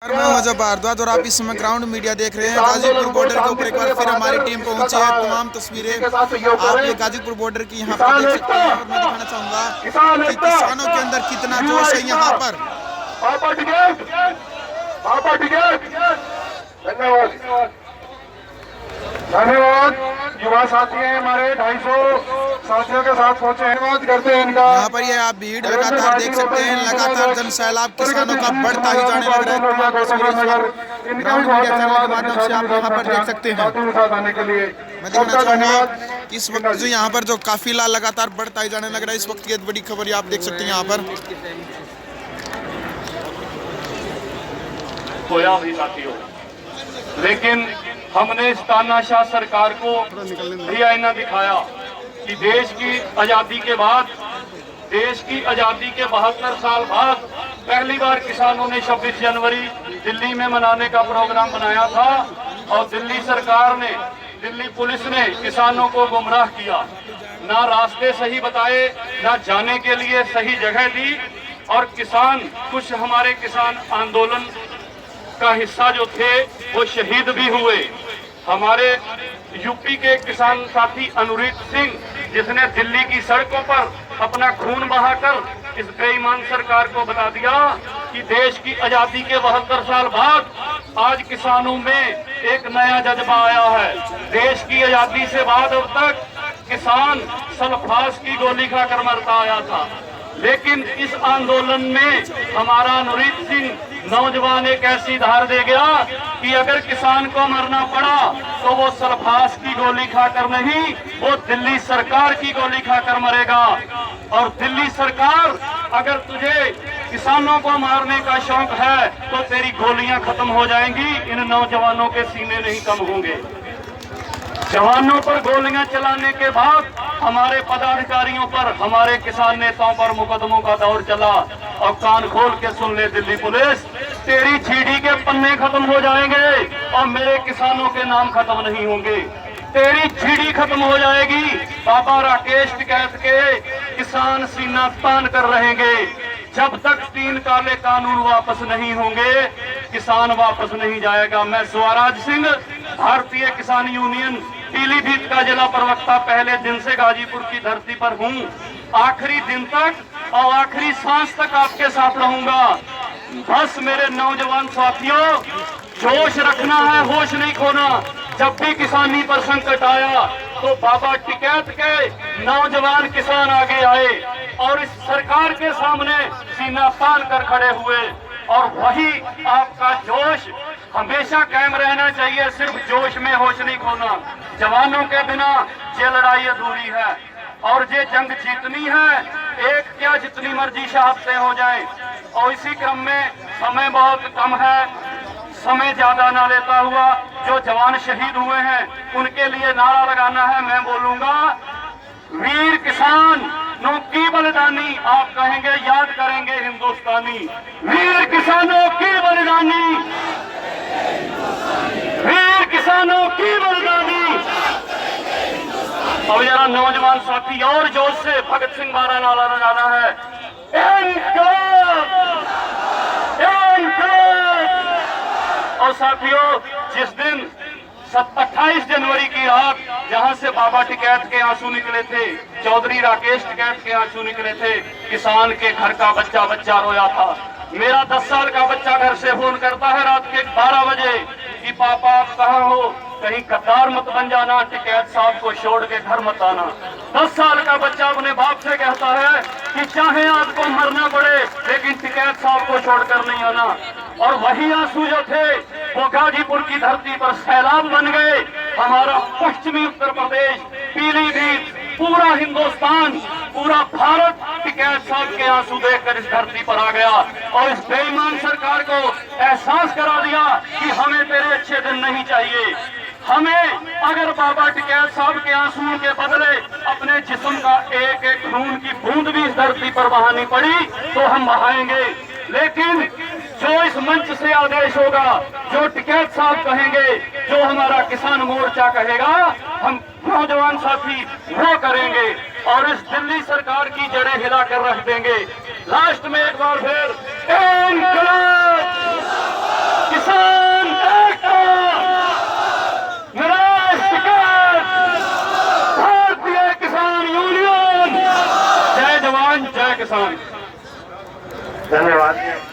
मैं मुजब भारद्वाज और आप इस समय ग्राउंड मीडिया देख रहे हैं। गाजीपुर बॉर्डर के ऊपर एक बार फिर हमारी टीम पहुंची है। तमाम तस्वीरें आप ये गाजीपुर बॉर्डर की यहाँ पर देख सकते हैं और मैं दिखाना चाहूंगा कि किसानों के अंदर कितना जोश है यहाँ पर। धन्यवाद। युवा साथी हैं हमारे 250 साथियों के साथ पहुंचे हैं। बात करते हैं इनका। यहाँ पर ये आप भीड़ लगातार देख सकते हैं, लगातार जन सैलाब किसानों का बढ़ता ही जाने लग रहा है। ग्राउंड मीडिया चैनल के माध्यम से आप यहाँ पर देख सकते हैं। मैं दिखाना चाहूंगा कि इस वक्त जो यहाँ पर जो काफिला लगातार बढ़ता ही जाने लग रहा है। इस वक्त की बड़ी खबर आप देख सकते हैं यहाँ पर। खोया भी साथियों, लेकिन हमने इस तानाशाह सरकार को भी आईना दिखाया कि देश की आजादी के बाद, देश की आजादी के 72 साल बाद पहली बार किसानों ने 26 जनवरी दिल्ली में मनाने का प्रोग्राम बनाया था और दिल्ली सरकार ने, दिल्ली पुलिस ने किसानों को गुमराह किया। ना रास्ते सही बताए, ना जाने के लिए सही जगह दी और किसान, कुछ हमारे किसान आंदोलन का हिस्सा जो थे वो शहीद भी हुए। हमारे यूपी के किसान साथी अनुरीत सिंह, जिसने दिल्ली की सड़कों पर अपना खून बहाकर इस बेईमान सरकार को बता दिया कि देश की आजादी के 72 साल बाद आज किसानों में एक नया जज्बा आया है। देश की आजादी से बाद अब तक किसान सल्फास की गोली खाकर मरता आया था, लेकिन इस आंदोलन में हमारा अनुरीत सिंह नौजवान एक ऐसी धार दे गया कि अगर किसान को मरना पड़ा तो वो सल्फास की गोली खाकर नहीं, वो दिल्ली सरकार की गोली खाकर मरेगा। और दिल्ली सरकार, अगर तुझे किसानों को मारने का शौक है तो तेरी गोलियां खत्म हो जाएंगी, इन नौजवानों के सीने नहीं कम होंगे। जवानों पर गोलियां चलाने के बाद हमारे पदाधिकारियों पर, हमारे किसान नेताओं पर मुकदमों का दौर चला। और कान खोल के सुन ले दिल्ली पुलिस, तेरी जीडी के पन्ने खत्म हो जाएंगे और मेरे किसानों के नाम खत्म नहीं होंगे। तेरी जीडी खत्म हो जाएगी। बाबा राकेश टिकैत के किसान सीना तान कर रहेंगे। जब तक 3 काले कानून वापस नहीं होंगे, किसान वापस नहीं जाएगा। मैं स्वराज सिंह, भारतीय किसान यूनियन पीलीभीत का जिला प्रवक्ता, पहले दिन से गाजीपुर की धरती पर हूँ। आखिरी दिन तक और आखिरी सांस तक आपके साथ रहूंगा। बस मेरे नौजवान साथियों, जोश रखना है, होश नहीं खोना। जब भी किसानी पर संकट आया तो बाबा टिकैत के नौजवान किसान आगे आए और इस सरकार के सामने सीना तान कर खड़े हुए। और वही आपका जोश हमेशा कायम रहना चाहिए। सिर्फ जोश में होश नहीं खोना। जवानों के बिना ये लड़ाई अधूरी है और ये जंग जीतनी है। एक क्या, जितनी मर्जी शहादतें हो जाए। और इसी क्रम में समय बहुत कम है, समय ज्यादा ना लेता हुआ जो जवान शहीद हुए हैं उनके लिए नारा लगाना है। मैं बोलूंगा, वीर किसानों की बलिदानी, आप कहेंगे याद करेंगे हिंदुस्तानी। वीर किसानों की बलिदानी, वीर किसानों की बलिदानी। अब जरा नौजवान साथी और जोश से भगत सिंह वाला नारा लगाना है। और साथियों, जिस दिन 28 जनवरी की रात जहां से बाबा टिकैत के आंसू निकले थे, चौधरी राकेश टिकैत के आंसू निकले थे, किसान के घर का बच्चा बच्चा रोया था। मेरा 10 साल का बच्चा घर से फोन करता है रात के 12 बजे कि पापा आप कहाँ हो, कहीं गद्दार मत बन जाना, टिकैत साहब को छोड़ के घर मत आना। 10 साल का बच्चा अपने बाप से कहता है कि चाहे आपको मरना पड़े लेकिन टिकैत साहब को छोड़कर नहीं आना। और वही आंसू जो थे वो गाजीपुर की धरती पर सैलाब बन गए। हमारा पश्चिमी उत्तर प्रदेश, पीलीभीत, पूरा हिंदुस्तान, पूरा भारत टिकैत साहब के आंसू देखकर इस धरती पर आ गया और इस बेईमान सरकार को एहसास करा दिया कि हमें तेरे अच्छे दिन नहीं चाहिए। हमें अगर बाबा टिकैत साहब के आंसुओं के बदले अपने जिस्म का एक एक खून की बूंद भी इस धरती पर बहानी पड़ी तो हम बहाएंगे। लेकिन जो इस मंच से आदेश होगा, जो टिकैत साहब कहेंगे, जो हमारा किसान मोर्चा कहेगा, हम नौजवान साथी वो करेंगे और इस दिल्ली सरकार की जड़ें हिलाकर रख देंगे। लास्ट में एक बार फिर जवान जय किसान। धन्यवाद।